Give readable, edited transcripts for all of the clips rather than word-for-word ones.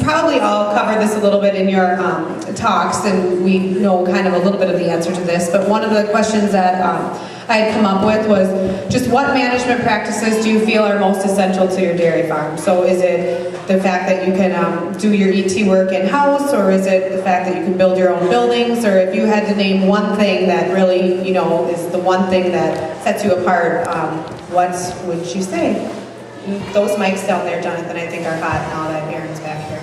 probably all covered this a little bit in your talks, and we know kind of a little bit of the answer to this, but one of the questions that I had come up with was just what management practices do you feel are most essential to your dairy farm? So is it the fact that you can do your ET work in-house, or is it the fact that you can build your own buildings? Or if you had to name one thing that really, you know, is the one thing that sets you apart, what would you say? Those mics down there, Jonathan, I think are hot now that Aaron's back here.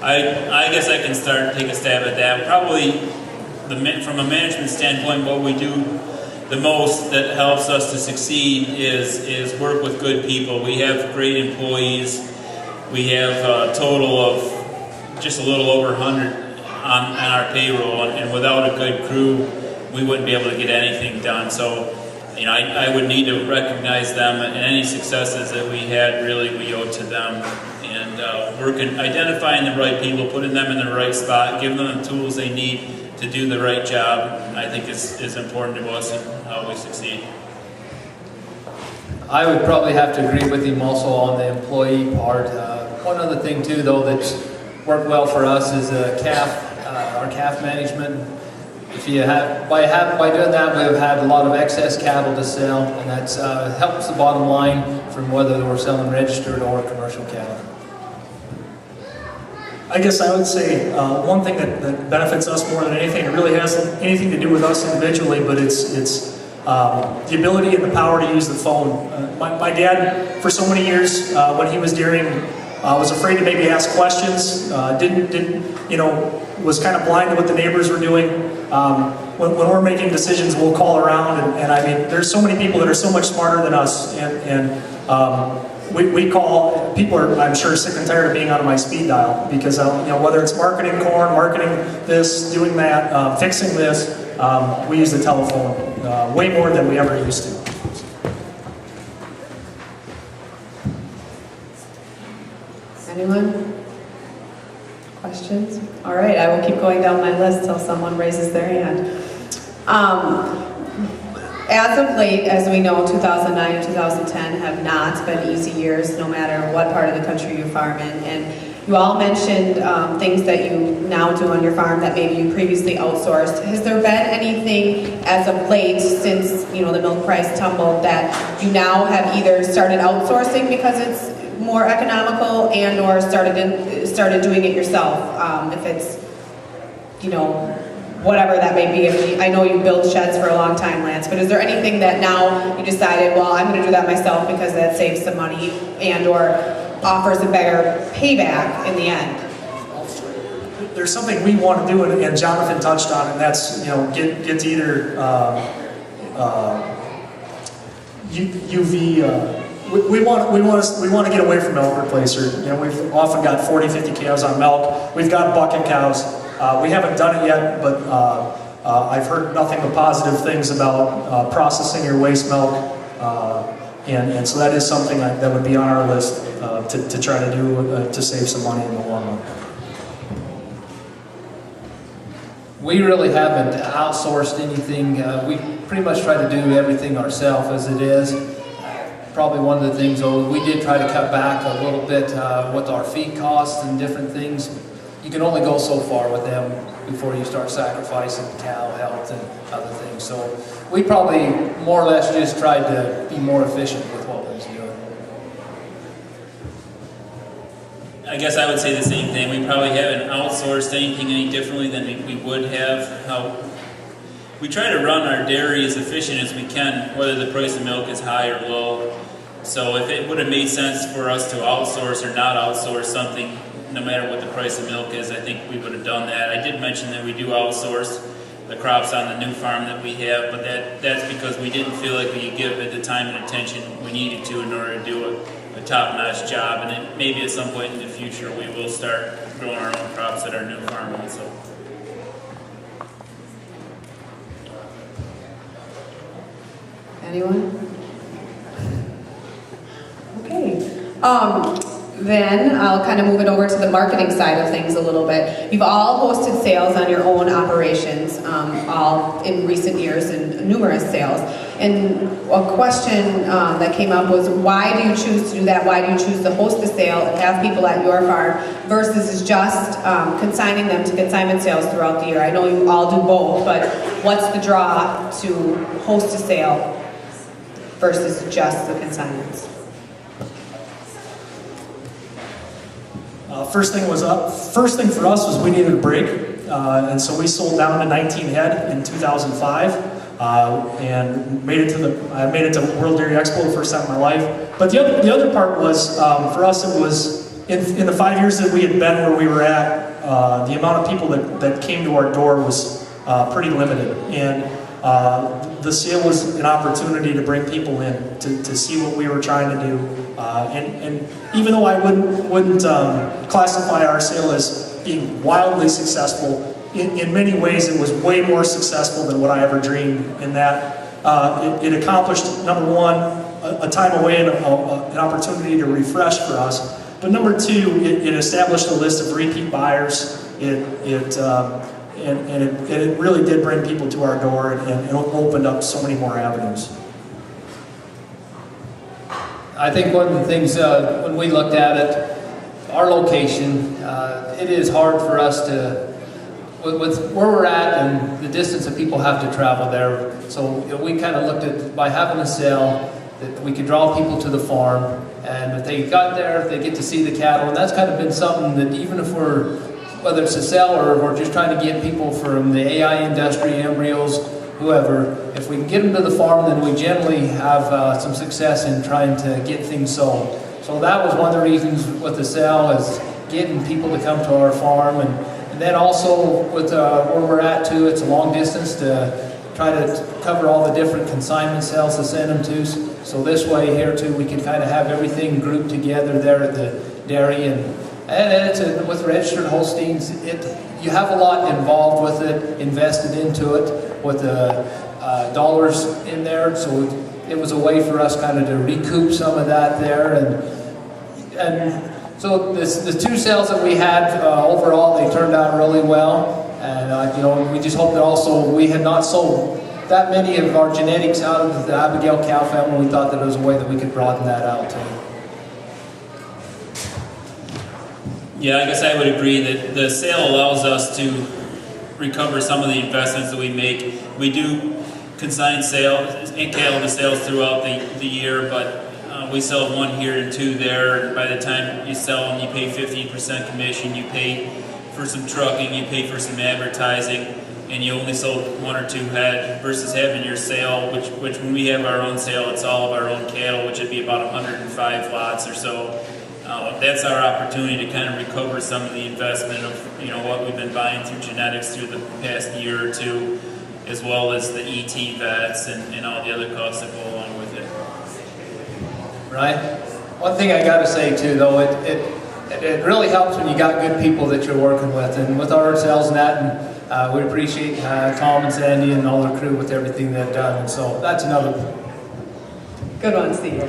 I guess I can take a stab at that. Probably from a management standpoint, what we do the most that helps us to succeed is work with good people. We have great employees. We have a total of just a little over 100 on our payroll, and without a good crew, we wouldn't be able to get anything done. So, you know, I would need to recognize them, and any successes that we had, really, we owe to them. And identifying the right people, putting them in the right spot, giving them the tools they need to do the right job, I think is important to us and how we succeed. I would probably have to agree with him also on the employee part. One other thing too, though, that's worked well for us is our calf management. If you by doing that, we've had a lot of excess cattle to sell, and that's helps the bottom line from whether we're selling registered or commercial cattle. I guess I would say one thing that benefits us more than anything, it really has anything to do with us individually, but it's the ability and the power to use the phone. My dad, for so many years, when he was dairying, was afraid to maybe ask questions, was kind of blind to what the neighbors were doing. When we're making decisions, we'll call around, and I mean, there's so many people that are so much smarter than us, and we call, people are, I'm sure, sick and tired of being on my speed dial, because whether it's marketing corn, marketing this, doing that, fixing this, we use the telephone way more than we ever used to. Anyone? Questions? All right, I will keep going down my list till someone raises their hand. As of late, as we know, 2009 and 2010 have not been easy years, no matter what part of the country you farm in. And you all mentioned things that you now do on your farm that maybe you previously outsourced. Has there been anything as of late, since the milk price tumbled, that you now have either started outsourcing because it's more economical, and or started doing it yourself? If it's whatever that may be. I know you built sheds for a long time, Lance, but is there anything that now you decided, well, I'm going to do that myself because that saves some money and or offers a better payback in the end? There's something we want to do, and Jonathan touched on it, and that's get to either UV. We want to get away from milk replacer. We've often got 40, 50 cows on milk. We've got bucket cows. We haven't done it yet, but I've heard nothing but positive things about processing your waste milk, and so that is something that would be on our list to try to do to save some money in the long run. We really haven't outsourced anything. We pretty much try to do everything ourselves as it is. Probably one of the things, though, we did try to cut back a little bit with our feed costs and different things. You can only go so far with them before you start sacrificing cow health and other things. So we probably more or less just tried to be more efficient with what we was doing. I guess I would say the same thing. We probably haven't outsourced anything any differently than we would have. We try to run our dairy as efficient as we can, whether the price of milk is high or low. So if it would have made sense for us to outsource or not outsource something, no matter what the price of milk is, I think we would have done that. I did mention that we do outsource the crops on the new farm that we have, but that's because we didn't feel like we could give it the time and attention we needed to in order to do a top-notch job. And maybe at some point in the future we will start growing our own crops at our new farm also. Anyone? Okay. Then I'll kind of move it over to the marketing side of things a little bit. You've all hosted sales on your own operations, all in recent years, and numerous sales. And a question that came up was, why do you choose to do that? Why do you choose to host the sale and have people at your farm versus just consigning them to consignment sales throughout the year? I know you all do both, but what's the draw to host a sale versus just the consignments? First thing for us was we needed a break, and so we sold down to 19 head in 2005, and I made it to World Dairy Expo the first time in my life. But the other part was for us, it was in the 5 years that we had been where we were at, the amount of people that came to our door was pretty limited, and the sale was an opportunity to bring people in to see what we were trying to do. And even though I wouldn't classify our sale as being wildly successful, in many ways it was way more successful than what I ever dreamed. In that it accomplished, number one, a time away and an opportunity to refresh for us. But number two, it established a list of repeat buyers. It really did bring people to our door and opened up so many more avenues. I think one of the things, when we looked at it, our location, it is hard for us to, with where we're at and the distance that people have to travel there. So we kind of looked at, by having a sale, that we could draw people to the farm, and if they got there, they get to see the cattle. And that's kind of been something that even if whether it's a sale or we're just trying to get people from the AI industry, embryos, whoever, if we can get them to the farm, then we generally have some success in trying to get things sold. So that was one of the reasons with the sale, is getting people to come to our farm. And then also with where we're at too, it's a long distance to try to cover all the different consignment sales to send them to. So this way here too, we can kind of have everything grouped together there at the dairy. And it's with registered Holsteins, you have a lot involved with it, invested into it, with the dollars in there. So it was a way for us kind of to recoup some of that there. And so the two sales that we had overall, they turned out really well. And we just hope that also we had not sold that many of our genetics out of the Abigail cow family. We thought that there was a way that we could broaden that out too. Yeah, I guess I would agree that the sale allows us to recover some of the investments that we make. We do consign sales and cattle to sales throughout the year, but we sell one here and two there. By the time you sell them, you pay 15% commission, you pay for some trucking, you pay for some advertising, and you only sold one or two head versus having your sale, which when we have our own sale, it's all of our own cattle, which would be about 105 lots or so. That's our opportunity to kind of recover some of the investment of what we've been buying through genetics through the past year or two, as well as the ET vets and all the other costs that go along with it. Right. One thing I got to say too, though, it really helps when you got good people that you're working with, and with our sales and that, and we appreciate Tom and Sandy and all their crew with everything they've done. And so that's another. Good one, Steve.